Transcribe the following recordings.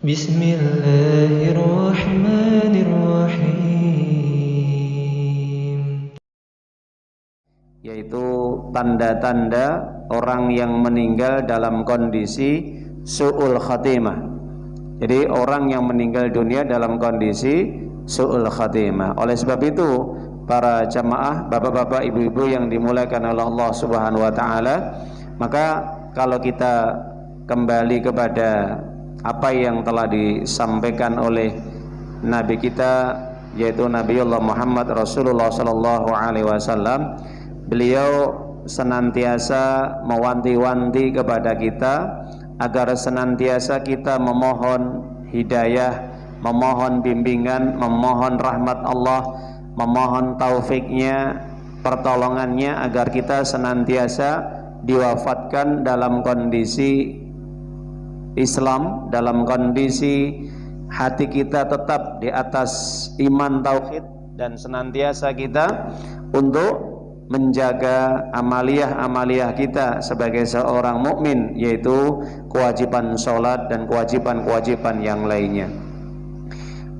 Bismillahirrahmanirrahim. Yaitu tanda-tanda orang yang meninggal dalam kondisi su'ul khatimah. Jadi orang yang meninggal dunia dalam kondisi su'ul khatimah. Oleh sebab itu, para jamaah, bapak-bapak, ibu-ibu yang dimuliakan oleh Allah Subhanahu wa taala, maka kalau kita kembali kepada apa yang telah disampaikan oleh Nabi kita, yaitu Nabiullah Muhammad Rasulullah sallallahu alaihi wasallam, beliau senantiasa mewanti-wanti kepada kita agar senantiasa kita memohon hidayah, memohon bimbingan, memohon rahmat Allah, memohon taufiknya, pertolongannya, agar kita senantiasa diwafatkan dalam kondisi Islam, dalam kondisi hati kita tetap di atas iman tauhid, dan senantiasa kita untuk menjaga amaliyah-amaliyah kita sebagai seorang mukmin, yaitu kewajiban sholat dan kewajiban-kewajiban yang lainnya.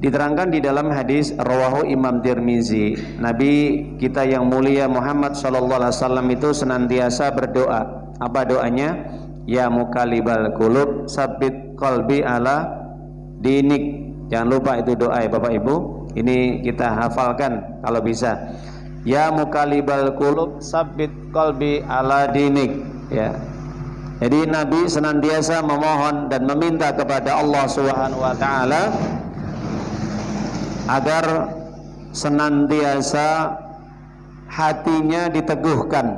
Diterangkan di dalam hadis rawahu Imam Tirmizi, Nabi kita yang mulia Muhammad sallallahu alaihi wasallam itu senantiasa berdoa. Apa doanya? Ya muqallibal qulub, tsabbit qalbi ala dinik. Jangan lupa itu doa ya Bapak Ibu. Ini kita hafalkan kalau bisa. Ya muqallibal qulub, tsabbit qalbi ala dinik. Ya. Jadi Nabi senantiasa memohon dan meminta kepada Allah Subhanahu wa taala agar senantiasa hatinya diteguhkan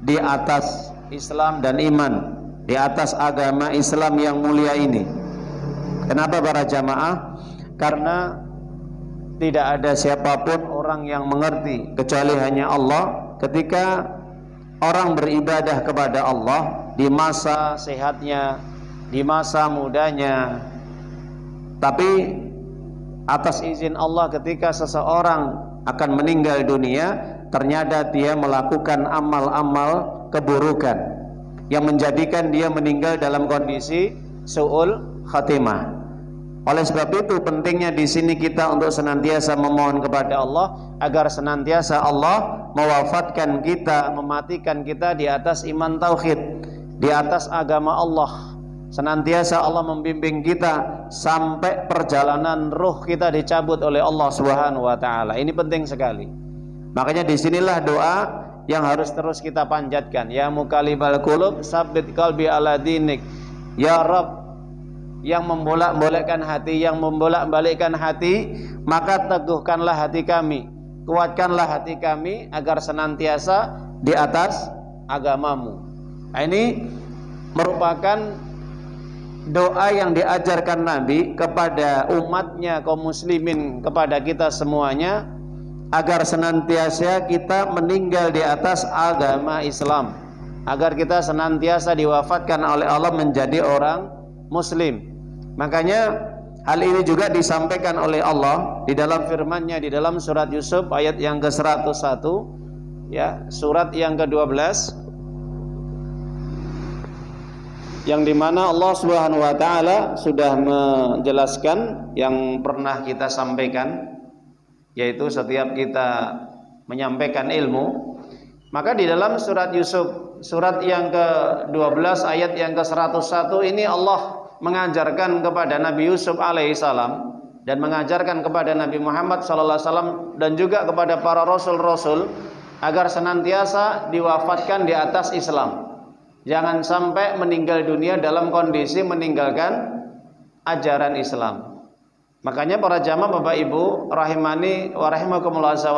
di atas Islam dan iman, di atas agama Islam yang mulia ini. Kenapa para jamaah? Karena tidak ada siapapun orang yang mengerti kecuali hanya Allah. Ketika orang beribadah kepada Allah di masa sehatnya, di masa mudanya, tapi atas izin Allah ketika seseorang akan meninggal dunia, ternyata dia melakukan amal-amal keburukan yang menjadikan dia meninggal dalam kondisi su'ul khatimah. Oleh sebab itu pentingnya di sini kita untuk senantiasa memohon kepada Allah agar senantiasa Allah mewafatkan kita, mematikan kita di atas iman tauhid, di atas agama Allah. Senantiasa Allah membimbing kita sampai perjalanan ruh kita dicabut oleh Allah Subhanahu wa taala. Ini penting sekali. Makanya disinilah doa yang harus terus kita panjatkan. Ya muqallibal qulub, tsabbit qalbi ala dinik. Ya Rabb, yang membolak-balikkan hati, yang membolak-balikkan hati, maka teguhkanlah hati kami, kuatkanlah hati kami agar senantiasa di atas agamamu. Nah, ini merupakan doa yang diajarkan Nabi kepada umatnya, kaum muslimin, kepada kita semuanya, agar senantiasa kita meninggal di atas agama Islam, agar kita senantiasa diwafatkan oleh Allah menjadi orang muslim. Makanya hal ini juga disampaikan oleh Allah di dalam firman-Nya di dalam surat Yusuf ayat yang ke-101, ya, surat yang ke-12, yang dimana Allah Subhanahu wa taala sudah menjelaskan yang pernah kita sampaikan, yaitu setiap kita menyampaikan ilmu, maka di dalam surat Yusuf surat yang ke-12 ayat yang ke-101 ini Allah mengajarkan kepada Nabi Yusuf alaihissalam dan mengajarkan kepada Nabi Muhammad sallallahu alaihi wasallam dan juga kepada para rasul-rasul agar senantiasa diwafatkan di atas Islam. Jangan sampai meninggal dunia dalam kondisi meninggalkan ajaran Islam. Makanya para jamaah Bapak Ibu rahimani wa rahimakumullah azza,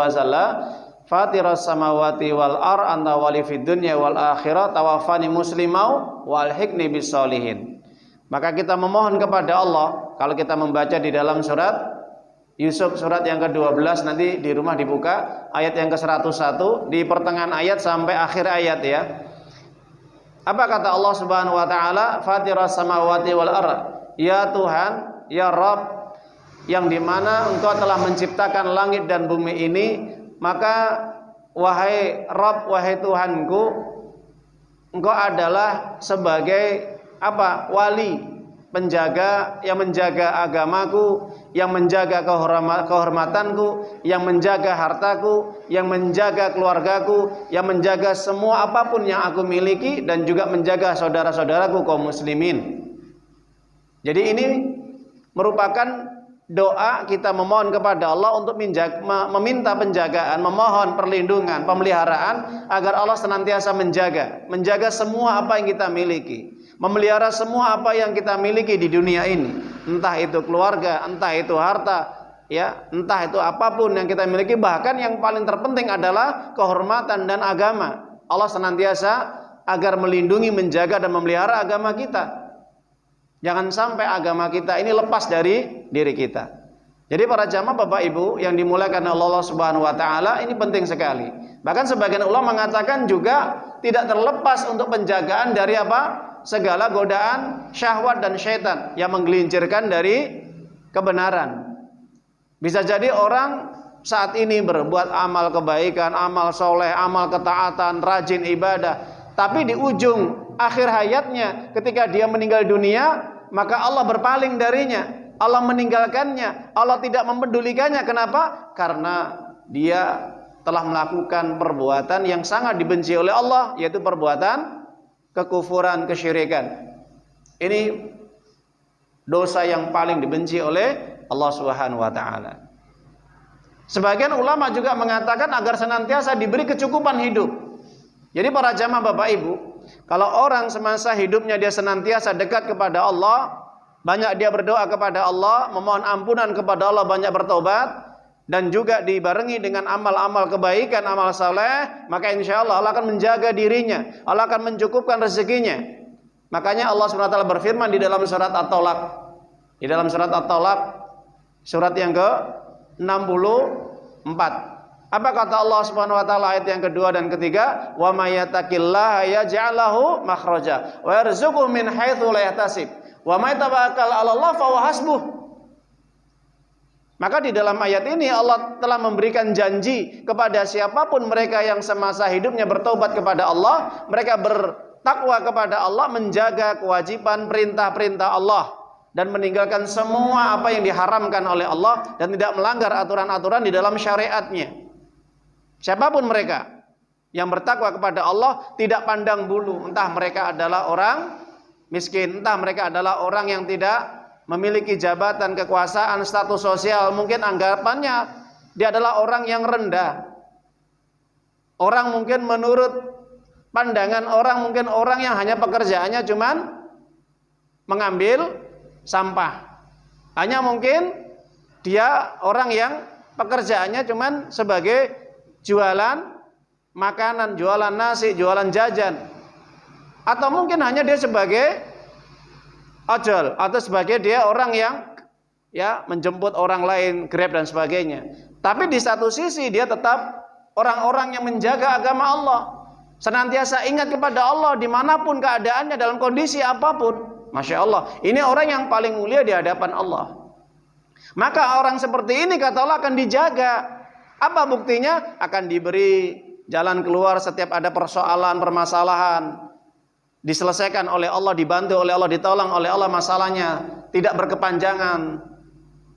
Fatiras samawati wal ar anta wali fid dunya wal akhirah tawaffani muslimau wal hikni bis solihin. Maka kita memohon kepada Allah, kalau kita membaca di dalam surat Yusuf surat yang ke-12, nanti di rumah dibuka ayat yang ke-101 di pertengahan ayat sampai akhir ayat, ya. Apa kata Allah Subhanahu wa taala? Fatiras samawati wal ar. Ya Tuhan, ya Rabb, yang dimana Engkau telah menciptakan langit dan bumi ini, maka wahai Rabb, wahai Tuhanku, Engkau adalah sebagai apa? Wali yang menjaga agamaku, yang menjaga kehormatanku, yang menjaga hartaku, yang menjaga keluargaku, yang menjaga semua apapun yang aku miliki, dan juga menjaga saudara-saudaraku kaum muslimin. Jadi ini merupakan doa kita memohon kepada Allah untuk meminta penjagaan, memohon perlindungan, pemeliharaan agar Allah senantiasa menjaga semua apa yang kita miliki, memelihara semua apa yang kita miliki di dunia ini, entah itu keluarga, entah itu harta, ya, entah itu apapun yang kita miliki. Bahkan yang paling terpenting adalah kehormatan dan agama. Allah senantiasa agar melindungi, menjaga dan memelihara agama kita. Jangan sampai agama kita ini lepas dari diri kita. Jadi para jamaah Bapak Ibu yang dimuliakan Allah Subhanahu wa taala, ini penting sekali. Bahkan sebagian ulama mengatakan juga tidak terlepas untuk penjagaan dari apa? Segala godaan syahwat dan syaitan yang menggelincirkan dari kebenaran. Bisa jadi orang saat ini berbuat amal kebaikan, amal soleh, amal ketaatan, rajin ibadah, tapi di ujung akhir hayatnya ketika dia meninggal dunia, maka Allah berpaling darinya, Allah meninggalkannya, Allah tidak mempedulikannya. Kenapa? Karena dia telah melakukan perbuatan yang sangat dibenci oleh Allah, yaitu perbuatan kekufuran, kesyirikan. Ini dosa yang paling dibenci oleh Allah Subhanahu wa taala. Sebagian ulama juga mengatakan agar senantiasa diberi kecukupan hidup. Jadi para jamaah Bapak Ibu, kalau orang semasa hidupnya dia senantiasa dekat kepada Allah, banyak dia berdoa kepada Allah, memohon ampunan kepada Allah, banyak bertobat, dan juga dibarengi dengan amal-amal kebaikan, amal saleh, maka insya Allah Allah akan menjaga dirinya, Allah akan mencukupkan rezekinya. Makanya Allah SWT berfirman di dalam surat At-Talaq, di dalam surat At-Talaq, surat yang ke-64. Apa kata Allah Subhanahu wa taala ayat yang kedua dan ketiga? Wa may yattaqillaha yaj'al makhraja wa yarzuqhu min haitsu la yahtasib. Wa may tawakkal 'ala Allah fa huwa hasbuh. Maka di dalam ayat ini Allah telah memberikan janji kepada siapapun mereka yang semasa hidupnya bertobat kepada Allah, mereka bertakwa kepada Allah, menjaga kewajiban perintah-perintah Allah dan meninggalkan semua apa yang diharamkan oleh Allah dan tidak melanggar aturan-aturan di dalam syariatnya. Siapapun mereka yang bertakwa kepada Allah, tidak pandang bulu, entah mereka adalah orang miskin, entah mereka adalah orang yang tidak memiliki jabatan, kekuasaan, status sosial, mungkin anggapannya dia adalah orang yang rendah. Orang mungkin menurut pandangan orang, mungkin orang yang hanya pekerjaannya cuman mengambil sampah. Hanya mungkin dia orang yang pekerjaannya cuman sebagai jualan makanan, jualan nasi, jualan jajan, atau mungkin hanya dia sebagai ojol, atau sebagai dia orang yang ya menjemput orang lain, Grab dan sebagainya. Tapi di satu sisi dia tetap orang-orang yang menjaga agama Allah, senantiasa ingat kepada Allah dimanapun keadaannya, dalam kondisi apapun. Masya Allah, ini orang yang paling mulia di hadapan Allah. Maka orang seperti ini kata Allah akan dijaga. Apa buktinya? Akan diberi jalan keluar setiap ada persoalan, permasalahan, diselesaikan oleh Allah, dibantu oleh Allah, ditolong oleh Allah masalahnya, tidak berkepanjangan,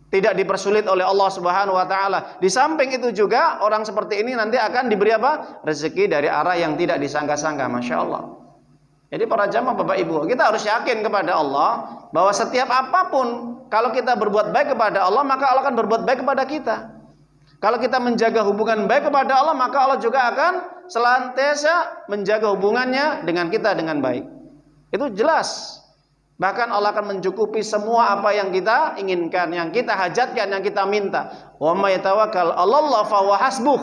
tidak dipersulit oleh Allah Subhanahu wa taala. Di samping itu juga orang seperti ini nanti akan diberi apa? Rezeki dari arah yang tidak disangka-sangka. Masya Allah. Jadi para jamaah Bapak Ibu, kita harus yakin kepada Allah bahwa setiap apapun, kalau kita berbuat baik kepada Allah, maka Allah akan berbuat baik kepada kita. Kalau kita menjaga hubungan baik kepada Allah, maka Allah juga akan senantiasa menjaga hubungannya dengan kita dengan baik. Itu jelas. Bahkan Allah akan mencukupi semua apa yang kita inginkan, yang kita hajatkan, yang kita minta. Wa may tawakkal 'alallah fa huwa hasbuh.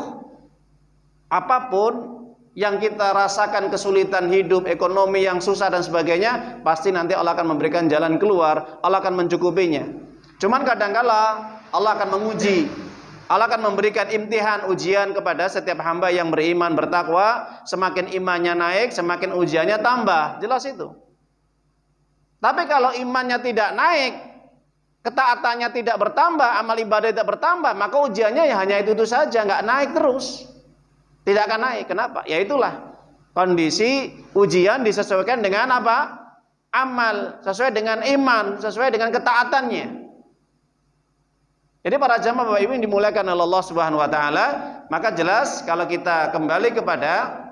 Apapun yang kita rasakan, kesulitan hidup, ekonomi yang susah dan sebagainya, pasti nanti Allah akan memberikan jalan keluar, Allah akan mencukupinya. Cuman kadang-kala Allah akan menguji, Allah akan memberikan imtihan, ujian kepada setiap hamba yang beriman, bertakwa. Semakin imannya naik, semakin ujiannya tambah. Jelas itu. Tapi kalau imannya tidak naik, ketaatannya tidak bertambah, amal ibadah tidak bertambah, maka ujiannya ya hanya itu saja, nggak naik terus. Tidak akan naik. Kenapa? Ya itulah kondisi ujian disesuaikan dengan apa? amal, sesuai dengan iman, sesuai dengan ketaatannya. Jadi para jamaah Bapak Ibu yang dimuliakan oleh Allah Subhanahu wa taala, maka jelas kalau kita kembali kepada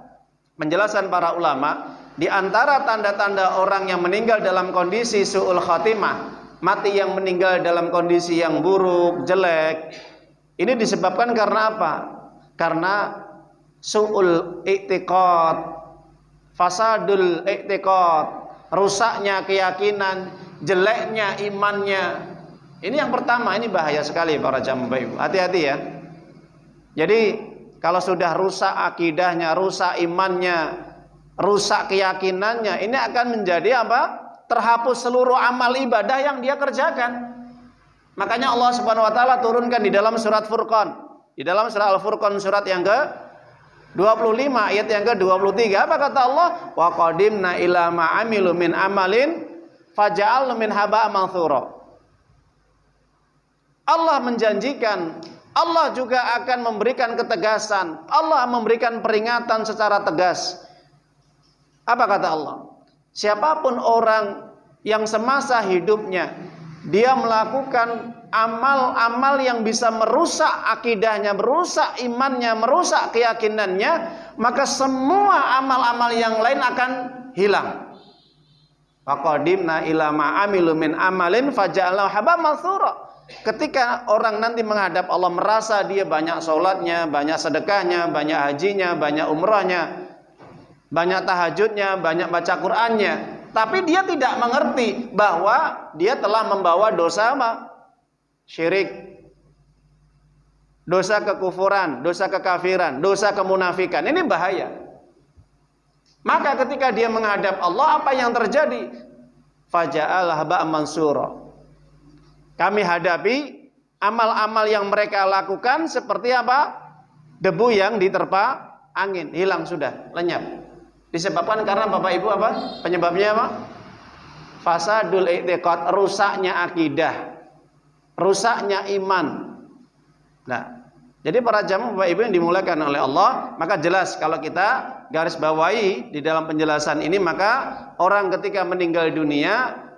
penjelasan para ulama, di antara tanda-tanda orang yang meninggal dalam kondisi su'ul khatimah, mati yang meninggal dalam kondisi yang buruk, jelek, ini disebabkan karena apa? Karena su'ul i'tiqad, fasadul i'tiqad, rusaknya keyakinan, jeleknya imannya. Ini yang pertama, ini bahaya sekali para jamaah Bapak Ibu. Hati-hati ya. Jadi kalau sudah rusak akidahnya, rusak imannya, rusak keyakinannya, ini akan menjadi apa? Terhapus seluruh amal ibadah yang dia kerjakan. Makanya Allah Subhanahu wa taala turunkan di dalam surat Furqan. Di dalam surah Al-Furqan surat yang ke-25 ayat yang ke-23, apa kata Allah? Wa qadimna ila ma amilu min amalin faja'alna min haba'an mantsura. Allah menjanjikan, Allah juga akan memberikan ketegasan, Allah memberikan peringatan secara tegas. Apa kata Allah? Siapapun orang yang semasa hidupnya dia melakukan amal-amal yang bisa merusak akidahnya, merusak imannya, merusak keyakinannya, maka semua amal-amal yang lain akan hilang. Faqadimna ila ma amilu min amalin faja'alnahu haba'an mantsura. Ketika orang nanti menghadap Allah, merasa dia banyak sholatnya, banyak sedekahnya, banyak hajinya, banyak umrahnya, banyak tahajudnya, banyak baca Qur'annya, tapi dia tidak mengerti bahwa dia telah membawa dosa syirik, dosa kekufuran, dosa kekafiran, dosa kemunafikan. Ini bahaya. Maka ketika dia menghadap Allah, apa yang terjadi? Faja'al haba'an mansura. Kami hadapi amal-amal yang mereka lakukan seperti apa? Debu yang diterpa angin, hilang sudah, lenyap. Disebabkan karena Bapak Ibu apa? Penyebabnya apa? Fasadul i'tiqad, rusaknya akidah, rusaknya iman. Nah, jadi para jamaah Bapak Ibu yang dimuliakan oleh Allah, maka jelas kalau kita garis bawahi di dalam penjelasan ini, maka orang ketika meninggal dunia,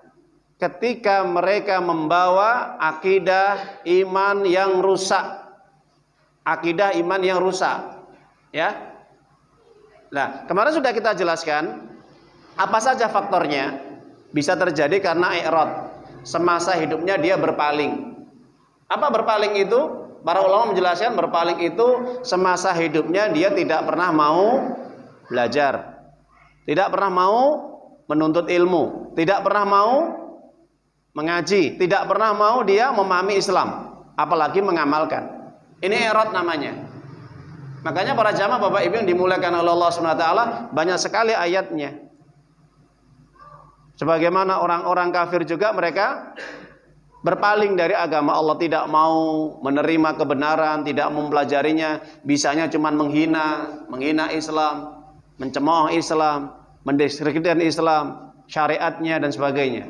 ketika mereka membawa akidah iman yang rusak, akidah iman yang rusak, ya. Nah, kemarin sudah kita jelaskan apa saja faktornya. Bisa terjadi karena i'rad, semasa hidupnya dia berpaling. Apa berpaling itu? Para ulama menjelaskan berpaling itu semasa hidupnya dia tidak pernah mau belajar, tidak pernah mau menuntut ilmu, tidak pernah mau mengaji, tidak pernah mau dia memahami Islam, apalagi mengamalkan. Ini i'rad namanya. Makanya para jamaah Bapak Ibu yang dimuliakan oleh Allah Subhanahu wa taala, banyak sekali ayatnya. Sebagaimana orang-orang kafir juga mereka berpaling dari agama Allah, tidak mau menerima kebenaran, tidak mempelajarinya, bisanya cuma menghina Islam, mencemooh Islam, mendiskreditkan Islam, syariatnya dan sebagainya.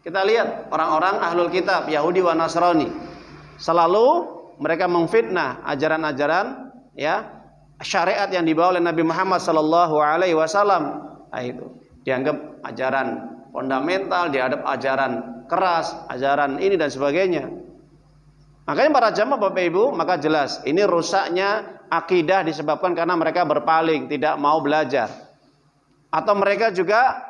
Kita lihat orang-orang ahlul kitab, Yahudi wa Nasrani, selalu mereka memfitnah ajaran-ajaran ya syariat yang dibawa oleh Nabi Muhammad sallallahu alaihi wasallam. Itu dianggap ajaran fundamental, dianggap ajaran keras, ajaran ini dan sebagainya. Makanya para jamaah Bapak Ibu, maka jelas ini rusaknya akidah disebabkan karena mereka berpaling, tidak mau belajar. Atau mereka juga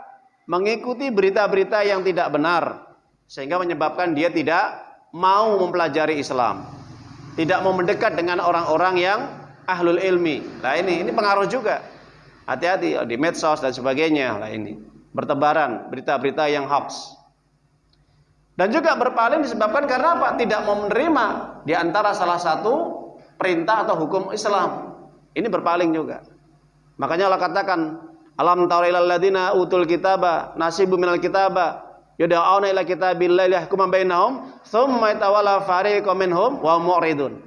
mengikuti berita-berita yang tidak benar, sehingga menyebabkan dia tidak mau mempelajari Islam, tidak mau mendekat dengan orang-orang yang ahlul ilmi. Nah ini pengaruh juga. Hati-hati di medsos dan sebagainya. Nah ini bertebaran berita-berita yang hoax. Dan juga berpaling disebabkan karena apa? Tidak mau menerima di antara salah satu perintah atau hukum Islam. Ini berpaling juga. Makanya Allah katakan, alam tara ilal ladzina utul kitaba nasibum minal kitaba yud'auna ila kitabillahi yahkumu bainahum tsumma yatawalla fariqum minhum wa mu'ridun.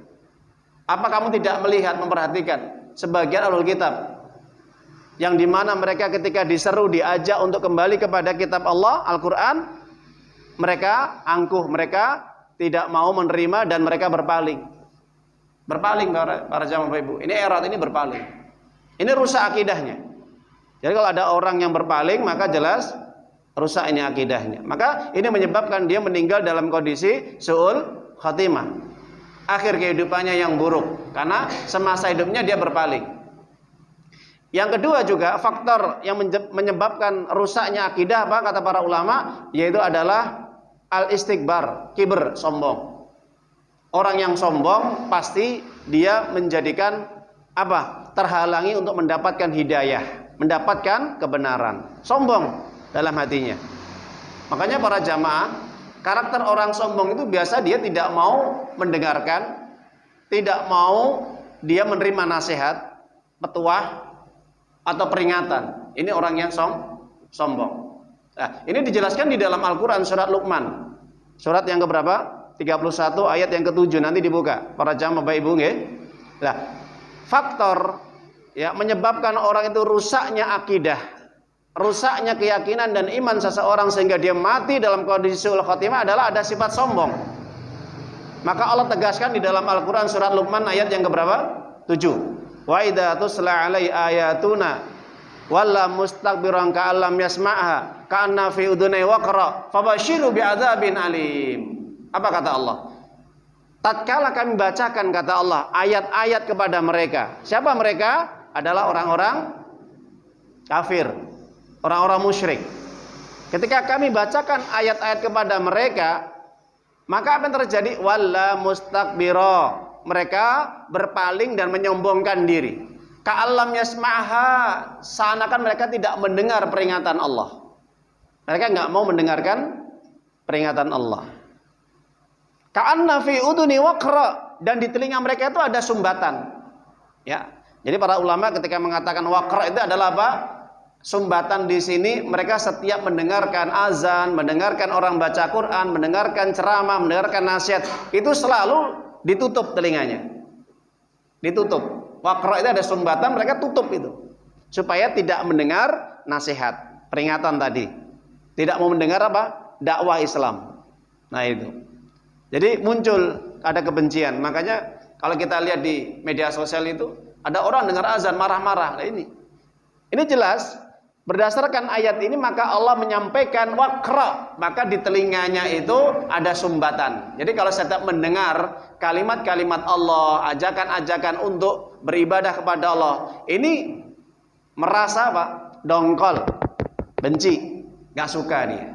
Apa kamu tidak melihat, memperhatikan sebagian ahlul kitab yang dimana mereka ketika diseru, diajak untuk kembali kepada kitab Allah, Al-Quran, mereka angkuh, mereka tidak mau menerima dan mereka berpaling. Berpaling para jamaah Bapak Ibu. Ini i'rad, ini berpaling. Ini rusak akidahnya. Jadi kalau ada orang yang berpaling, maka jelas rusak ini akidahnya. Maka ini menyebabkan dia meninggal dalam kondisi su'ul khatimah, akhir kehidupannya yang buruk, karena semasa hidupnya dia berpaling. Yang kedua juga faktor yang menyebabkan rusaknya akidah apa kata para ulama, yaitu adalah al-istikbar, kibr, sombong. Orang yang sombong pasti dia menjadikan apa? Terhalangi untuk mendapatkan hidayah, mendapatkan kebenaran. Sombong dalam hatinya. Makanya para jamaah, karakter orang sombong itu biasa dia tidak mau mendengarkan, tidak mau dia menerima nasihat, petuah atau peringatan. Ini orang yang sombong. Nah, ini dijelaskan di dalam Al-Quran surat Luqman, surat yang keberapa? 31 ayat yang ke-7, nanti dibuka para jamaah Bapak Ibu nggih. Nah, faktor ya menyebabkan orang itu rusaknya akidah, rusaknya keyakinan dan iman seseorang sehingga dia mati dalam kondisi su'ul khatimah adalah ada sifat sombong. Maka Allah tegaskan di dalam Al-Quran surat Luqman ayat yang keberapa? 7. Wa idza tusla alai ayatuna walla mustakbiran ka'allam yasma'ha ka'anna fi udunai waqra fabashiru bi'adzabin alim. Apa kata Allah? Tatkala kami bacakan, kata Allah, ayat-ayat kepada mereka. Siapa mereka? Adalah orang-orang kafir, orang-orang musyrik. Ketika kami bacakan ayat-ayat kepada mereka, maka apa yang terjadi? Walla mustakbira, mereka berpaling dan menyombongkan diri. Ka'allam yasma'ha, seakan mereka tidak mendengar peringatan Allah. Mereka nggak mau mendengarkan peringatan Allah. Ka'anna fi uduni waqra, dan di telinga mereka itu ada sumbatan. Ya. Jadi para ulama ketika mengatakan waqra itu adalah apa? Sumbatan di sini mereka setiap mendengarkan azan, mendengarkan orang baca Quran, mendengarkan ceramah, mendengarkan nasihat, itu selalu ditutup telinganya. Ditutup. Waqra itu ada sumbatan, mereka tutup itu. Supaya tidak mendengar nasihat, peringatan tadi. Tidak mau mendengar apa? Dakwah Islam. Nah itu. Jadi muncul ada kebencian. Makanya kalau kita lihat di media sosial itu ada orang dengar azan marah-marah. Nah ini jelas berdasarkan ayat ini maka Allah menyampaikan waqra, maka di telinganya itu ada sumbatan. Jadi kalau setiap mendengar kalimat-kalimat Allah, ajakan-ajakan untuk beribadah kepada Allah, ini merasa apa? Dongkol, benci, gak suka dia.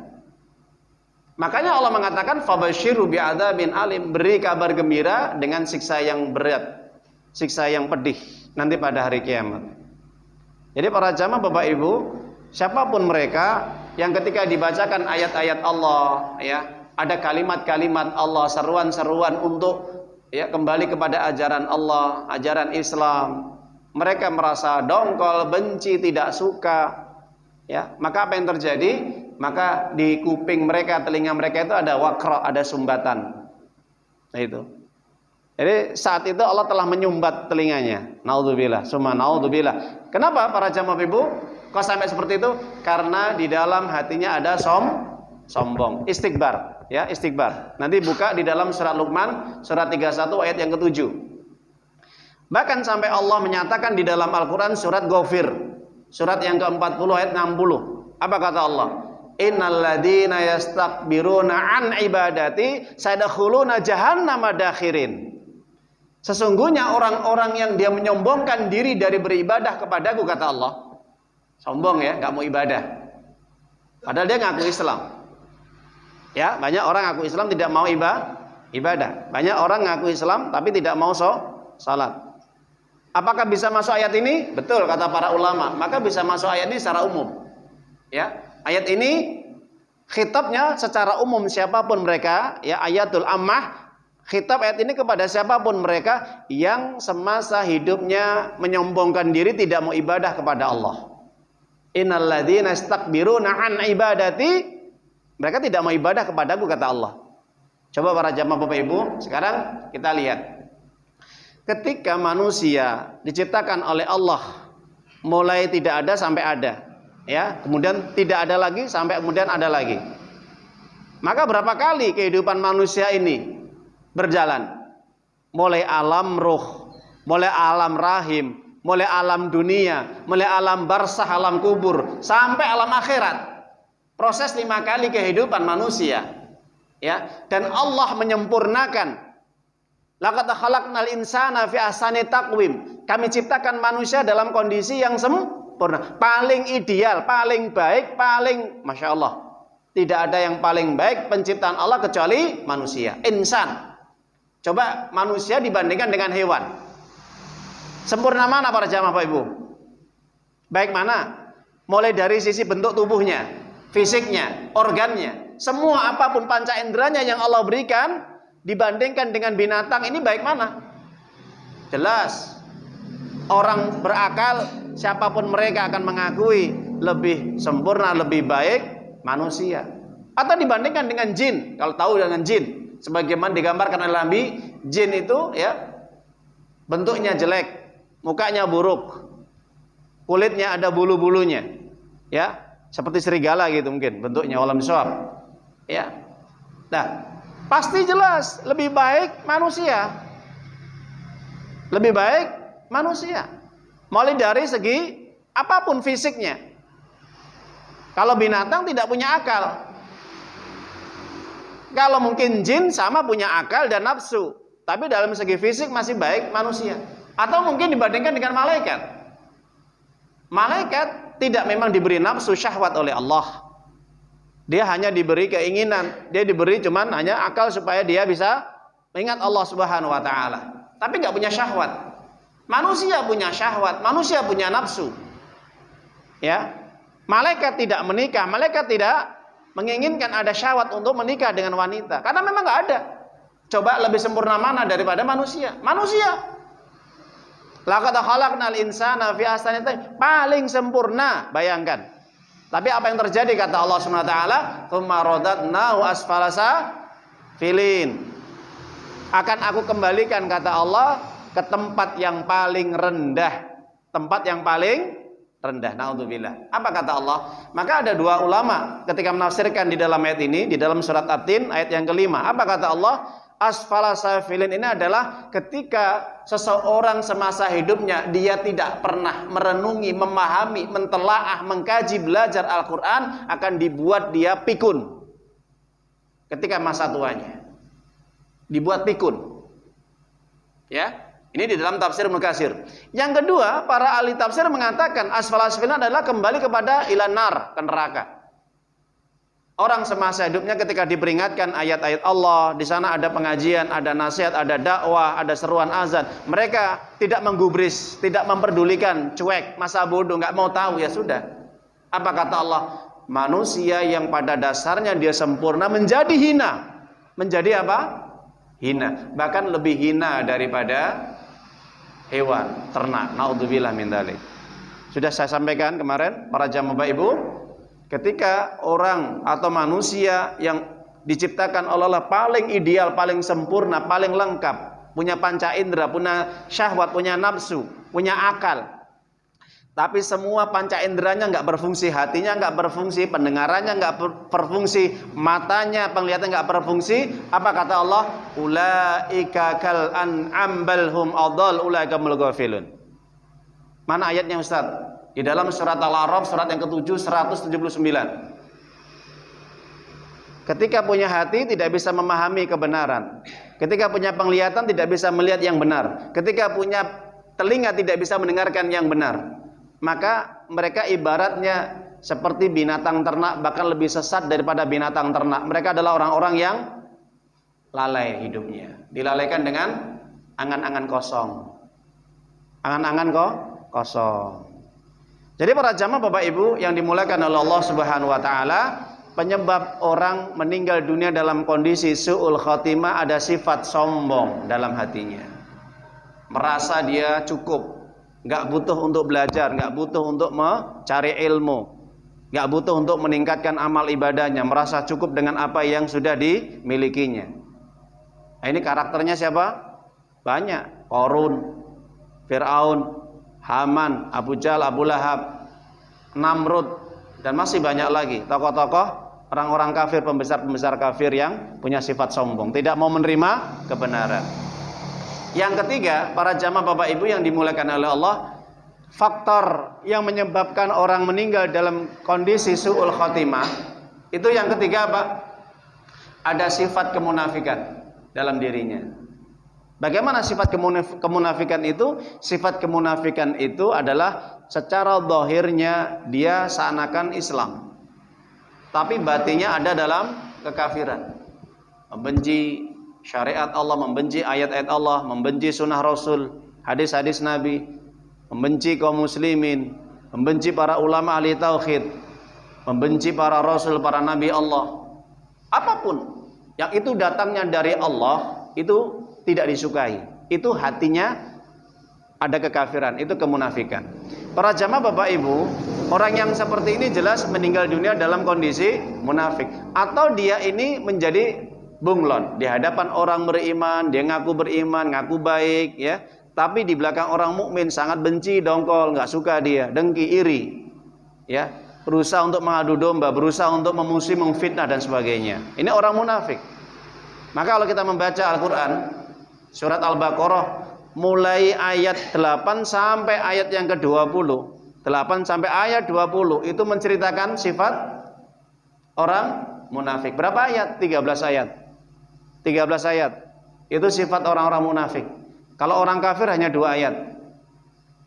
Makanya Allah mengatakan fabasyiru bi'adzabin alim, beri kabar gembira dengan siksa yang berat, siksa yang pedih nanti pada hari kiamat. Jadi para jamaah Bapak Ibu, siapapun mereka yang ketika dibacakan ayat-ayat Allah, ya, ada kalimat-kalimat Allah, seruan-seruan untuk ya kembali kepada ajaran Allah, ajaran Islam, mereka merasa dongkol, benci, tidak suka. Ya, maka apa yang terjadi? Maka di kuping mereka, telinga mereka itu ada waqra, ada sumbatan. Nah itu. Jadi saat itu Allah telah menyumbat telinganya. Naudzubillah, summa naudzubillah. Kenapa para jamaah Ibu kok sampai seperti itu? Karena di dalam hatinya ada sombong, istikbar, ya, istikbar. Nanti buka di dalam surat Luqman surat 31 ayat yang ke-7. Bahkan sampai Allah menyatakan di dalam Al-Qur'an surat Ghafir, surat yang ke-40 ayat 60. Apa kata Allah? Innal ladzina yastakbiruna an ibadati sayadkhuluna jahannama dakhirin. Sesungguhnya orang-orang yang dia menyombongkan diri dari beribadah kepadaku, kata Allah. Sombong ya, enggak mau ibadah. Padahal dia ngaku Islam. Ya, banyak orang ngaku Islam tidak mau ibadah. Banyak orang ngaku Islam tapi tidak mau salat. Apakah bisa masuk ayat ini? Betul kata para ulama. Maka bisa masuk ayat ini secara umum. Ya. Ayat ini khitabnya secara umum siapapun mereka, ya, ayatul ammah, khitab ayat ini kepada siapapun mereka yang semasa hidupnya menyombongkan diri tidak mau ibadah kepada Allah. Innal ladzina istakbiruna an ibadati, mereka tidak mau ibadah kepadaku, kata Allah. Coba para jamaah Bapak Ibu, sekarang kita lihat. Ketika manusia diciptakan oleh Allah mulai tidak ada sampai ada, ya, kemudian tidak ada lagi sampai kemudian ada lagi. Maka berapa kali kehidupan manusia ini berjalan? Mulai alam ruh, mulai alam rahim, mulai alam dunia, mulai alam barzakh, alam kubur, sampai alam akhirat. Proses 5 kali kehidupan manusia. Ya, dan Allah menyempurnakan. Laqad khalaqnal insana fi ahsani taqwim. Kami ciptakan manusia dalam kondisi yang sempurna, paling ideal, paling baik, paling Masya Allah. Tidak ada yang paling baik penciptaan Allah kecuali manusia, insan. Coba manusia dibandingkan dengan hewan. Sempurna mana para jamaah Bapak Ibu? Baik mana? Mulai dari sisi bentuk tubuhnya, fisiknya, organnya, semua apapun panca inderanya yang Allah berikan dibandingkan dengan binatang ini baik mana? Jelas orang berakal siapapun mereka akan mengakui lebih sempurna, lebih baik manusia. Atau dibandingkan dengan jin, kalau tahu dengan jin, sebagaimana digambarkan oleh Nabi, jin itu ya bentuknya jelek, mukanya buruk, kulitnya ada bulu-bulunya, ya seperti serigala gitu mungkin bentuknya, walam bisawab. Ya, nah pasti jelas lebih baik manusia, lebih baik manusia. Mulai dari segi apapun fisiknya. Kalau binatang tidak punya akal. Kalau mungkin jin sama punya akal dan nafsu, tapi dalam segi fisik masih baik manusia. Atau mungkin dibandingkan dengan malaikat. Malaikat tidak memang diberi nafsu syahwat oleh Allah. Dia hanya diberi keinginan, dia diberi cuman hanya akal supaya dia bisa mengingat Allah Subhanahu wa taala. Tapi enggak punya syahwat. Manusia punya syahwat, manusia punya nafsu. Ya. Malaikat tidak menikah, malaikat tidak menginginkan ada syahwat untuk menikah dengan wanita karena memang enggak ada. Coba lebih sempurna mana daripada manusia? Manusia. Laqad khalaqnal insana fi ahsani taqwim, paling sempurna, bayangkan. Tapi apa yang terjadi kata Allah Subhanahu wa taala, "Tsumma radadnahu asfala safilin." Akan aku kembalikan kata Allah ke tempat yang paling rendah. Tempat yang paling rendah. Naudzubillah. Apa kata Allah? Maka ada dua ulama ketika menafsirkan di dalam ayat ini, di dalam surat At-Tin ayat yang kelima. Apa kata Allah? Asfala safilin ini adalah ketika seseorang semasa hidupnya dia tidak pernah merenungi, memahami, mentelaah, mengkaji, belajar Al-Quran, akan dibuat dia pikun ketika masa tuanya, dibuat pikun. Ya, ini di dalam tafsir Ibnu Katsir. Yang kedua, para ahli tafsir mengatakan asfala safilin adalah kembali kepada ilanar, ke neraka. Orang semasa hidupnya ketika diperingatkan ayat-ayat Allah, di sana ada pengajian, ada nasihat, ada dakwah, ada seruan azan, mereka tidak menggubris, tidak memperdulikan, cuek, masa bodoh, nggak mau tahu, ya sudah. Apa kata Allah? Manusia yang pada dasarnya dia sempurna menjadi hina. Menjadi apa? Hina. Bahkan lebih hina daripada hewan, ternak. Naudzubillah min dzalik. Sudah saya sampaikan kemarin para jamaah Bapak Ibu, ketika orang atau manusia yang diciptakan oleh Allah paling ideal, paling sempurna, paling lengkap, punya panca indera, punya syahwat, punya nafsu, punya akal, tapi semua panca inderanya nggak berfungsi, hatinya nggak berfungsi, pendengarannya nggak berfungsi, matanya, penglihatan nggak berfungsi. Apa kata Allah? Ulaika kal an'am bal hum adall ulaika humul ghafilun. Mana ayatnya Ustaz? Di dalam surat Al-A'raf, surat yang ke-7, 179. Ketika punya hati tidak bisa memahami kebenaran, ketika punya penglihatan tidak bisa melihat yang benar, ketika punya telinga tidak bisa mendengarkan yang benar, maka mereka ibaratnya seperti binatang ternak, bahkan lebih sesat daripada binatang ternak. Mereka adalah orang-orang yang lalai hidupnya, dilalaikan dengan angan-angan kosong. Angan-angan kosong. Jadi para jamaah Bapak Ibu yang dimuliakan oleh Allah Subhanahu wa taala, penyebab orang meninggal dunia dalam kondisi su'ul khotimah ada sifat sombong dalam hatinya. Merasa dia cukup, enggak butuh untuk belajar, enggak butuh untuk mencari ilmu, enggak butuh untuk meningkatkan amal ibadahnya, merasa cukup dengan apa yang sudah dimilikinya. Nah, ini karakternya siapa? Banyak. Qarun, Fir'aun, Haman, Abu Jahal, Abu Lahab, Namrud, dan masih banyak lagi tokoh-tokoh orang-orang kafir, pembesar-pembesar kafir yang punya sifat sombong, tidak mau menerima kebenaran. Yang ketiga, para jamaah Bapak Ibu yang dimuliakan oleh Allah, faktor yang menyebabkan orang meninggal dalam kondisi su'ul khotimah Itu yang ketiga apa? Ada sifat kemunafikan dalam dirinya. Bagaimana sifat kemunafikan itu? Sifat kemunafikan itu adalah secara zahirnya dia seakan Islam, tapi batinnya ada dalam kekafiran. Membenci syariat Allah, membenci ayat-ayat Allah, membenci sunnah Rasul, hadis-hadis Nabi, membenci kaum muslimin, membenci para ulama ahli tauhid, membenci para rasul, para nabi Allah. Apapun yang itu datangnya dari Allah itu tidak disukai. Itu hatinya ada kekafiran, itu kemunafikan. Para jamaah Bapak Ibu, orang yang seperti ini jelas meninggal dunia dalam kondisi munafik, atau dia ini menjadi bunglon di hadapan orang beriman, dia ngaku beriman, ngaku baik ya, tapi di belakang orang mukmin sangat benci, dongkol, nggak suka dia, dengki, iri ya, berusaha untuk mengadu domba, berusaha untuk memusuhi, memfitnah dan sebagainya. Ini orang munafik. Maka kalau kita membaca Al-Quran surat Al-Baqarah mulai ayat 8 sampai ayat yang ke-20, 8 sampai ayat 20 itu menceritakan sifat orang munafik. Berapa ayat? 13 ayat. 13 ayat. Itu sifat orang-orang munafik. Kalau orang kafir hanya 2 ayat.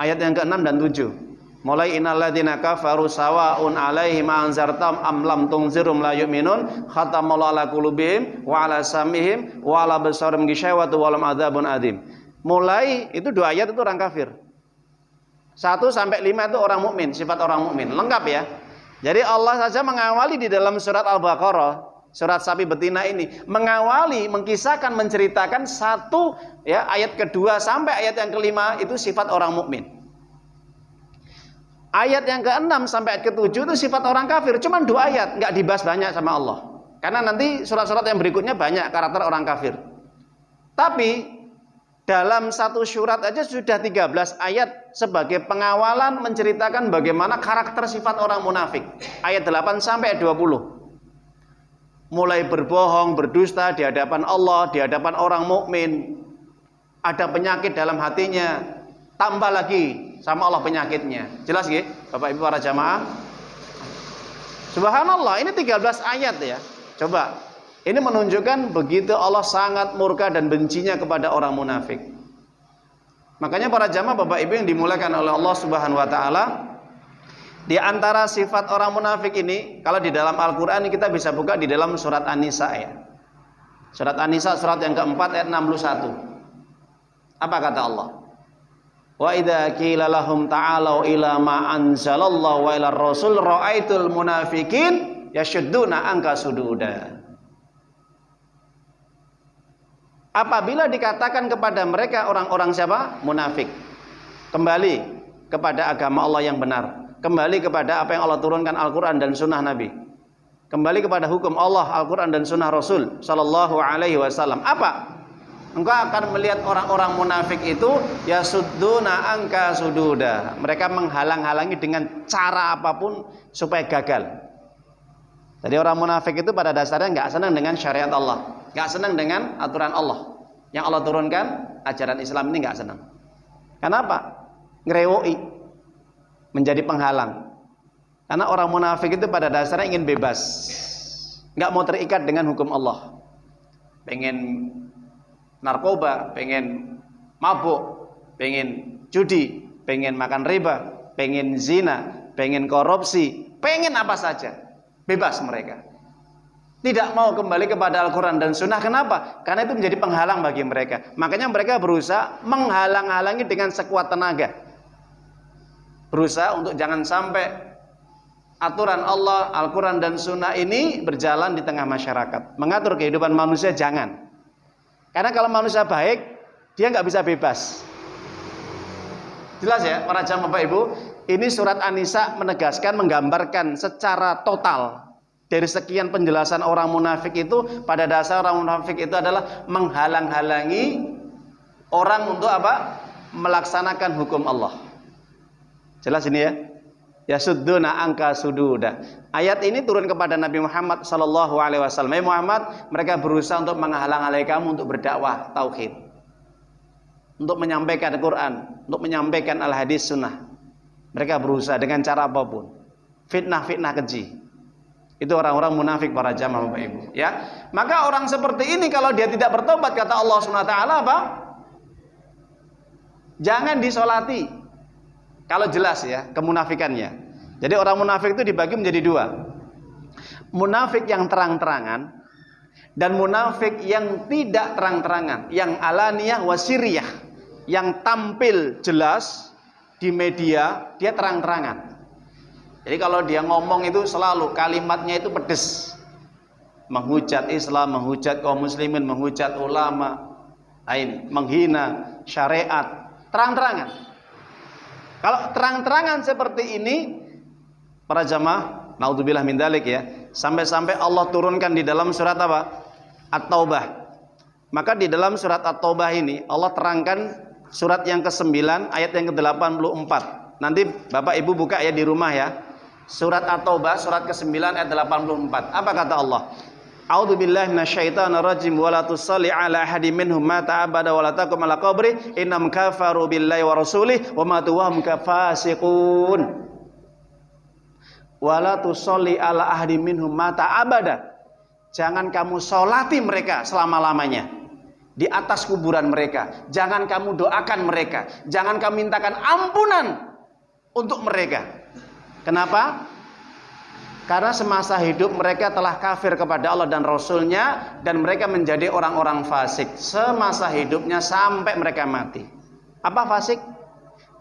Ayat yang ke-6 dan 7. Mulai innalladzina kafaru sawaun alaihim anzartam am lam tunzirum la yu'minun khatamallahu ala qulubihim wa ala sam'ihim wa ala absarihim ghishawatu wa lahum adzabun adzim. Mulai itu 2 ayat itu orang kafir. 1 sampai 5 itu orang mukmin, sifat orang mukmin. Lengkap ya. Jadi Allah saja mengawali di dalam surat Al-Baqarah, surat sapi betina ini, mengawali, mengkisahkan, menceritakan satu ya, ayat kedua sampai ayat yang kelima itu sifat orang mukmin. Ayat yang ke-6 sampai ayat ke-7 itu sifat orang kafir. Cuman 2 ayat, nggak dibahas banyak sama Allah. Karena nanti surat-surat yang berikutnya banyak karakter orang kafir. Tapi dalam satu surat aja sudah 13 ayat sebagai pengawalan menceritakan bagaimana karakter sifat orang munafik. Ayat 8 sampai ayat 20. Mulai berbohong, berdusta di hadapan Allah, di hadapan orang mukmin. Ada penyakit dalam hatinya, tambah lagi sama Allah penyakitnya. Jelas nggih, Bapak Ibu para jamaah? Subhanallah, ini 13 ayat ya. Coba, ini menunjukkan begitu Allah sangat murka dan bencinya kepada orang munafik. Makanya para jamaah Bapak Ibu yang dimuliakan oleh Allah Subhanahu wa taala, di antara sifat orang munafik ini, kalau di dalam Al-Qur'an kita bisa buka di dalam surat An-Nisa ya. Surat An-Nisa surat yang keempat ayat 61. Apa kata Allah? Wa idza qila lahum ta'alu ila ma anzalallahu wa ila rasul ra'aitul munafiqin yashudduna anka sududa. Apabila dikatakan kepada mereka orang-orang siapa? Munafik. Kembali kepada agama Allah yang benar. Kembali kepada apa yang Allah turunkan Al-Quran dan Sunnah Nabi. Kembali kepada hukum Allah, Al-Quran dan Sunnah Rasul Sallallahu Alaihi Wasallam. Apa? Engkau akan melihat orang-orang munafik itu yasudduna angka sududa. Mereka menghalang-halangi dengan cara apapun supaya gagal. Jadi orang munafik itu pada dasarnya nggak senang dengan syariat Allah, nggak senang dengan aturan Allah yang Allah turunkan. Ajaran Islam ini nggak senang. Kenapa? Ngerewoi, menjadi penghalang. Karena orang munafik itu pada dasarnya ingin bebas, nggak mau terikat dengan hukum Allah. Pengen narkoba, pengen mabuk, pengen judi, pengen makan riba, pengen zina, pengen korupsi, pengen apa saja, bebas mereka. Tidak mau kembali kepada Al-Quran dan Sunnah. Kenapa? Karena itu menjadi penghalang bagi mereka. Makanya mereka berusaha menghalang-halangi dengan sekuat tenaga. Berusaha untuk jangan sampai aturan Allah, Al-Quran dan Sunnah ini berjalan di tengah masyarakat. Mengatur kehidupan manusia jangan. Karena kalau manusia baik, dia nggak bisa bebas. Jelas ya, para jamaah Bapak Ibu. Ini surat An-Nisa menegaskan, menggambarkan secara total dari sekian penjelasan orang munafik itu. Pada dasar orang munafik itu adalah menghalang-halangi orang untuk apa? Melaksanakan hukum Allah. Jelas ini ya. Yasudduna angka sududa. Ayat ini turun kepada Nabi Muhammad sallallahu alaihi wasallam. Nabi Muhammad, mereka berusaha untuk menghalang-halangi kamu untuk berdakwah tauhid, untuk menyampaikan Al-Quran, untuk menyampaikan al-hadis sunnah. Mereka berusaha dengan cara apapun. Fitnah-fitnah keji. Itu orang-orang munafik para jamaah Bapak Ibu, ya. Maka orang seperti ini kalau dia tidak bertobat, kata Allah Subhanahu wa taala apa? Jangan disolati. Kalau jelas ya kemunafikannya. Jadi orang munafik itu dibagi menjadi dua. Munafik yang terang-terangan dan munafik yang tidak terang-terangan, yang alaniyah wasiriyah, yang tampil jelas di media, dia terang-terangan. Jadi kalau dia ngomong itu selalu kalimatnya itu pedes, menghujat Islam, menghujat kaum muslimin, menghujat ulama, menghina syariat, terang-terangan. Kalau terang-terangan seperti ini, para jamaah, naudzubillah min dzalik ya, sampai-sampai Allah turunkan di dalam surat apa? At-Taubah. Maka di dalam surat At-Taubah ini Allah terangkan surat yang ke-9 ayat yang ke-84. Nanti Bapak Ibu buka ya di rumah ya. Surat At-Taubah surat ke-9 ayat 84. Apa kata Allah? A'udzubillahi minasyaitonir rajim wa la tusalli ala ahadin minhum mata abada wa la taqum ala qabri innam kafaru billahi wa rasulihi wa matu wa hum fasiqun. Wa la tusalli ala ahadin minhum mata abada. Jangan kamu solati mereka selama-lamanya di atas kuburan mereka. Jangan kamu doakan mereka. Jangan kamu mintakan ampunan untuk mereka. Kenapa? Karena semasa hidup mereka telah kafir kepada Allah dan Rasulnya, dan mereka menjadi orang-orang fasik semasa hidupnya sampai mereka mati. Apa fasik?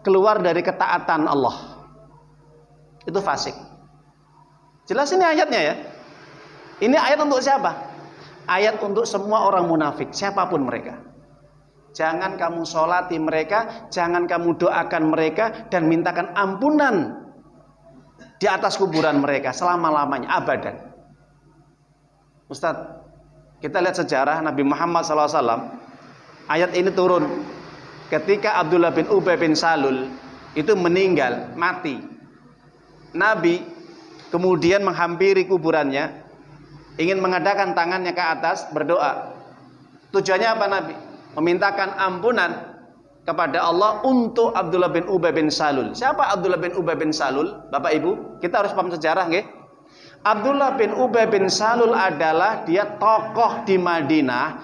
Keluar dari ketaatan Allah. Itu fasik. Jelas ini ayatnya ya. Ini ayat untuk siapa? Ayat untuk semua orang munafik, siapapun mereka. Jangan kamu sholati mereka, jangan kamu doakan mereka dan mintakan ampunan di atas kuburan mereka selama-lamanya, abadan. Ustadz, kita lihat sejarah Nabi Muhammad SAW. Ayat ini turun ketika Abdullah bin Ubay bin Salul itu meninggal, mati. Nabi kemudian menghampiri kuburannya, ingin mengadakan tangannya ke atas, berdoa. Tujuannya apa Nabi? Memintakan ampunan kepada Allah untuk Abdullah bin Ubay bin Salul. Siapa Abdullah bin Ubay bin Salul? Bapak Ibu, kita harus paham sejarah nggih. Abdullah bin Ubay bin Salul adalah dia tokoh di Madinah.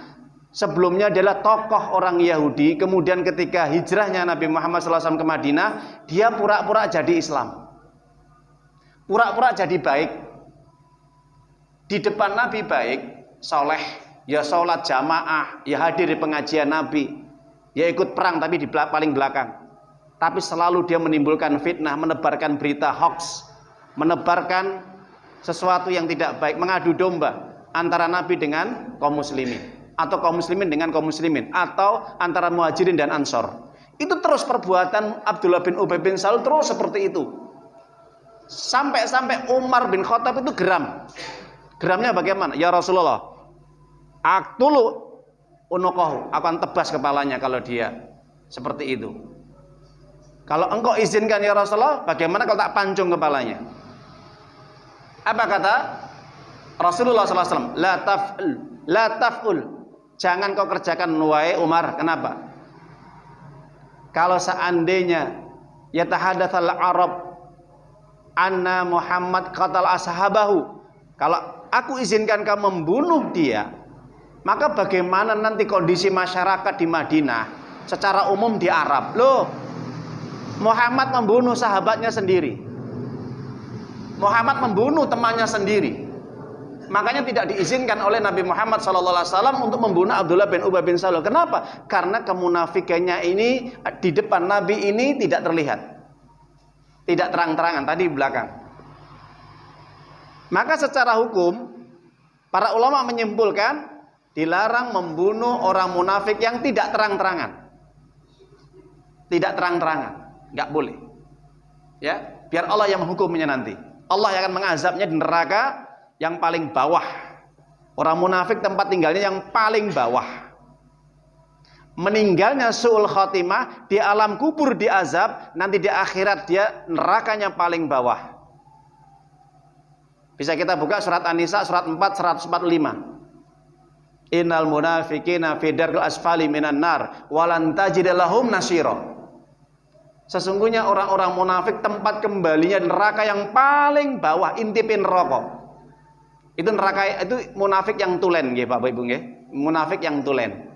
Sebelumnya adalah tokoh orang Yahudi. Kemudian ketika hijrahnya Nabi Muhammad SAW ke Madinah, dia pura-pura jadi Islam. Pura-pura jadi baik. Di depan Nabi baik, soleh, ya sholat jamaah, ya hadir di pengajian Nabi, ya ikut perang tapi di paling belakang. Tapi selalu dia menimbulkan fitnah, menebarkan berita hoax, menebarkan sesuatu yang tidak baik, mengadu domba antara Nabi dengan kaum muslimin, atau kaum muslimin dengan kaum muslimin, atau antara muhajirin dan ansor. Itu terus perbuatan Abdullah bin Ubay bin Salul terus seperti itu. Sampai-sampai Umar bin Khattab itu geram. Geramnya bagaimana? Ya Rasulullah, aktulu unuqahu, akan tebas kepalanya kalau dia seperti itu. Kalau engkau izinkan ya Rasulullah, bagaimana kalau tak pancung kepalanya? Apa kata Rasulullah SAW? La taf'ul, jangan kau kerjakan wahai Umar. Kenapa? Kalau seandainya yatahadatsal Arab anna Muhammad qatal ashabahu, kalau aku izinkan kamu membunuh dia, maka bagaimana nanti kondisi masyarakat di Madinah secara umum di Arab? Loh, Muhammad membunuh sahabatnya sendiri, Muhammad membunuh temannya sendiri. Makanya tidak diizinkan oleh Nabi Muhammad SAW untuk membunuh Abdullah bin Ubay bin Salul. Kenapa? Karena kemunafikannya ini di depan Nabi ini tidak terlihat, tidak terang-terangan, tadi di belakang. Maka secara hukum para ulama menyimpulkan dilarang membunuh orang munafik yang tidak terang-terangan. Tidak terang-terangan, nggak boleh. Ya, biar Allah yang menghukumnya nanti. Allah yang akan mengazabnya di neraka yang paling bawah. Orang munafik tempat tinggalnya yang paling bawah. Meninggalnya su'ul khotimah, di alam kubur diazab, nanti di akhirat dia nerakanya paling bawah. Bisa kita buka surat An-Nisa surat 4 145. Innal munafiqina fi darkil asfali minan nar walan tajid lahum nasira. Sesungguhnya orang-orang munafik tempat kembalinya neraka yang paling bawah, intipin neraka. Itu neraka, itu munafik yang tulen nggih Bapak Ibu nggih. Munafik yang tulen.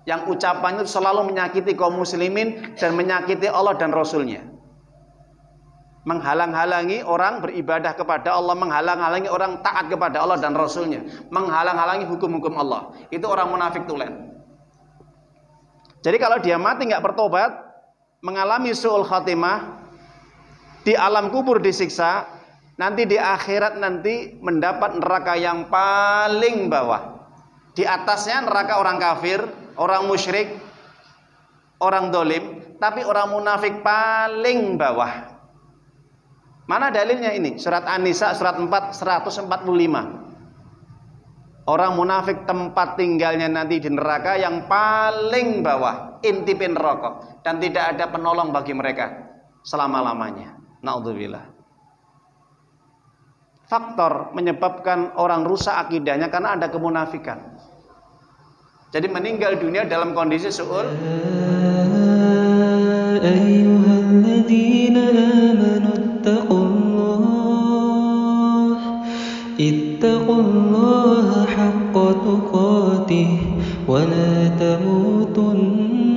Yang ucapannya selalu menyakiti kaum muslimin dan menyakiti Allah dan Rasulnya. Menghalang-halangi orang beribadah kepada Allah, menghalang-halangi orang taat kepada Allah dan Rasulnya, menghalang-halangi hukum-hukum Allah. Itu orang munafik tulen. Jadi kalau dia mati nggak bertobat, mengalami su'ul khatimah, di alam kubur disiksa, nanti di akhirat nanti mendapat neraka yang paling bawah. Di atasnya neraka orang kafir, orang musyrik, orang dolim, tapi orang munafik paling bawah. Mana dalilnya ini? Surat An-Nisa surat 4 145. Orang munafik tempat tinggalnya nanti di neraka yang paling bawah, intipin neraka, dan tidak ada penolong bagi mereka selama-lamanya. Naudzubillah. Faktor menyebabkan orang rusak akidahnya karena ada kemunafikan. Jadi meninggal dunia dalam kondisi su'ul. Ayyuhalladzina amanu ittaqullaha haqqa tuqatih wa la tamutunna